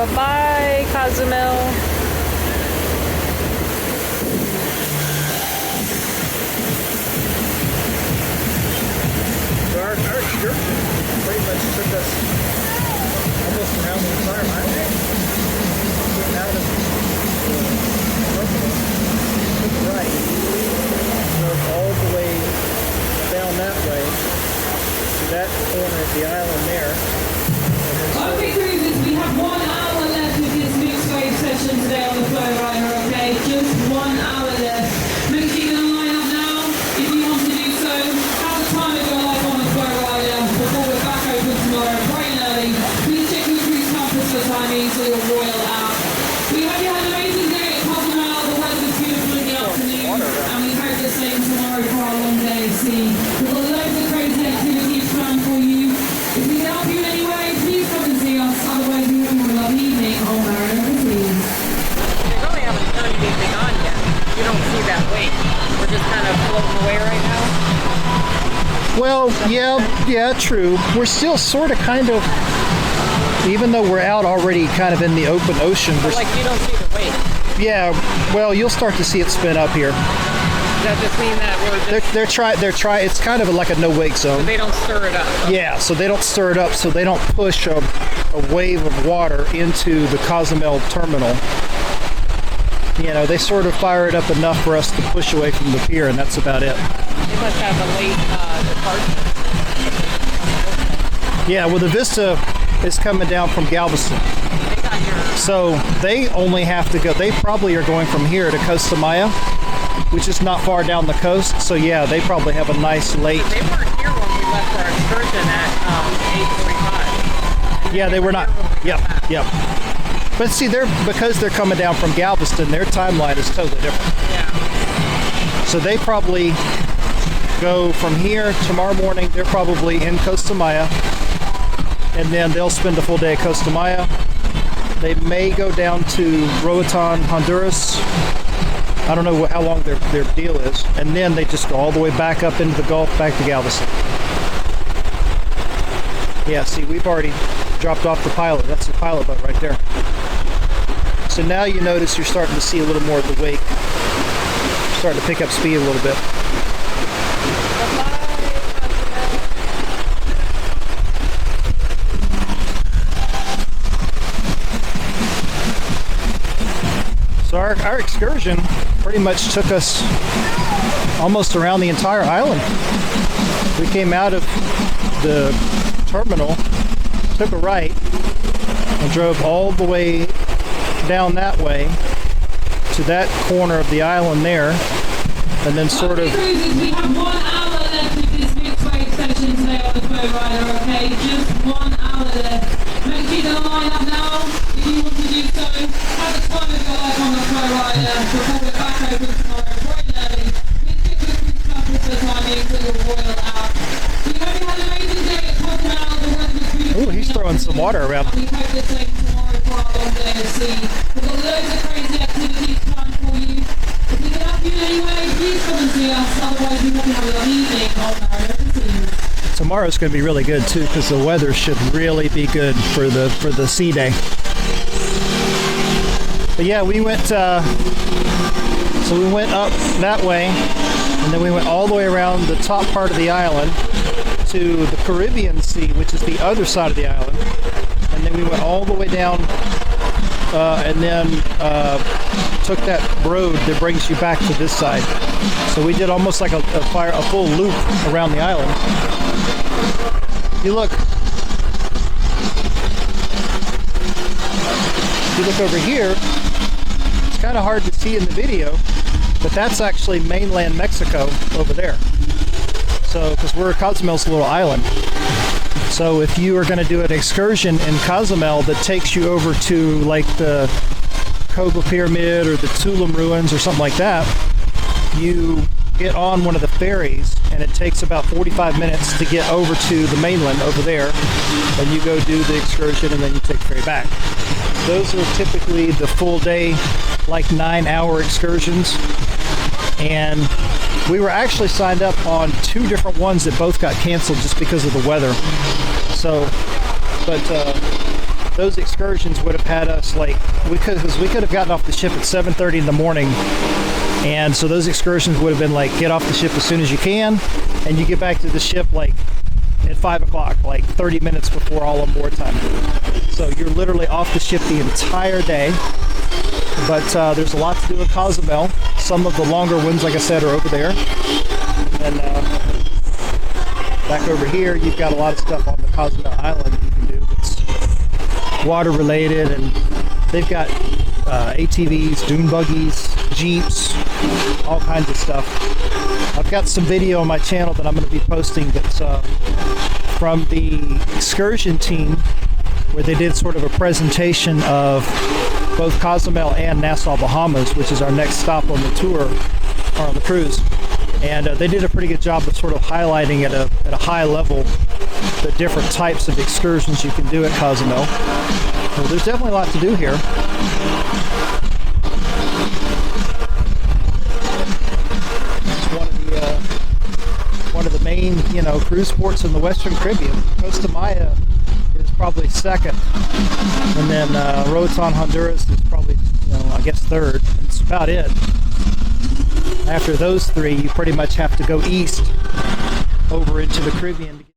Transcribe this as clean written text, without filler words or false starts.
Bye-bye, Cozumel. Our excursion pretty much took us almost around the entire island. Getting out of the terminal, took a right, drove all the way down that way to that corner of the island there. Okay, cruisers, we have 1 hour left of this mixed wave session today on the Flow Rider, okay? Just 1 hour left. Make sure you're going to line up now if you want to do so. Have the time of your life on the Flow Rider before we're back open tomorrow, bright and early. Please check your cruise compass for timing so you're royal out. We hope you had an amazing day at Cozumel. The weather's beautiful in the afternoon, and we hope the same tomorrow for our long day at sea. We've got loads of crazy activities planned for you. If we can help you in any way, please come and see us. Otherwise, we hope you have a lovely evening on Marriott Overseas. They really haven't turned anything on yet. You don't see that wake. We're just kind of floating away right now. Well, yeah, true. We're still sort of kind of, even though we're out already kind of in the open ocean. But like you don't see the wake. Yeah, well, you'll start to see it spin up here. Does that just mean that we're just... They're trying, it's kind of like a no-wake zone. So they don't stir it up. Yeah, so they don't stir it up, so they don't push a wave of water into the Cozumel terminal. You know, they sort of fire it up enough for us to push away from the pier, and that's about it. They must have a late departure. Yeah, well, the Vista is coming down from Galveston. They got your... So they only have to go, they probably are going from here to Costa Maya, which is not far down the coast. So yeah, they probably have a nice late... They weren't here when we left our excursion at 8:45. Yeah, they were not. Yep. But see, because they're coming down from Galveston, their timeline is totally different. Yeah. So they probably go from here tomorrow morning. They're probably in Costa Maya, and then they'll spend a full day at Costa Maya. They may go down to Roatan, Honduras. I don't know how long their deal is, and then they just go all the way back up into the Gulf, back to Galveston. Yeah, see, we've already dropped off the pilot. That's the pilot boat right there. So now you notice you're starting to see a little more of the wake. Starting to pick up speed a little bit. So our excursion pretty much took us almost around the entire island. We came out of the terminal, took a right, and drove all the way down that way to that corner of the island there, and then sort of... Cruisers, we have 1 hour left of this mixed wave session today on the Flow Rider, okay? Just 1 hour left. Make sure you're line up now if you want to do so. Have the time of your life on the Flow Rider before we're back open tomorrow, bright and early. Please check your cruise compass for timing so you're royal out. We hope you had an amazing day at Cozumel. The weather was beautiful. Ooh, he's throwing some water around. We hope the same tomorrow for our long day at sea. We've got loads of crazy activities planned for you. If we can help you in any way, please come and see us. Otherwise, we hope you have a lovely evening on Marriott Overseas. Tomorrow's going to be really good too, because the weather should really be good for the sea day. But yeah, we went so we went up that way, and then we went all the way around the top part of the island to the Caribbean Sea, which is the other side of the island, and then we went all the way down and then took that road that brings you back to this side. So we did almost like a full loop around the island. You look over here, it's kind of hard to see in the video, but that's actually mainland Mexico over there. So, because Cozumel's a little island. So if you are going to do an excursion in Cozumel that takes you over to like the Koba Pyramid or the Tulum ruins or something like that, you get on one of the ferries, and it takes about 45 minutes to get over to the mainland over there, and you go do the excursion, and then you take the ferry back. Those are typically the full day, like 9-hour excursions, and we were actually signed up on 2 different ones that both got canceled just because of the weather. So, but those excursions would have had us like we could have gotten off the ship at 7:30 in the morning, and so those excursions would have been like get off the ship as soon as you can, and you get back to the ship like at 5 o'clock, like 30 minutes before all on board time. So you're literally off the ship the entire day. But there's a lot to do in Cozumel. Some of the longer ones, like I said, are over there. And back over here, you've got a lot of stuff on the Cozumel Island you can do that's water related. And they've got ATVs, dune buggies, Jeeps, all kinds of stuff. I've got some video on my channel that I'm going to be posting that's from the excursion team, where they did sort of a presentation of both Cozumel and Nassau, Bahamas, which is our next stop on the tour, or on the cruise. And they did a pretty good job of sort of highlighting at a high level the different types of excursions you can do at Cozumel. So there's definitely a lot to do here. It's one of the main, cruise ports in the Western Caribbean. Costa Maya is probably second, and then Roatan, Honduras is probably, I guess third. That's about it. After those three, you pretty much have to go east over into the Caribbean.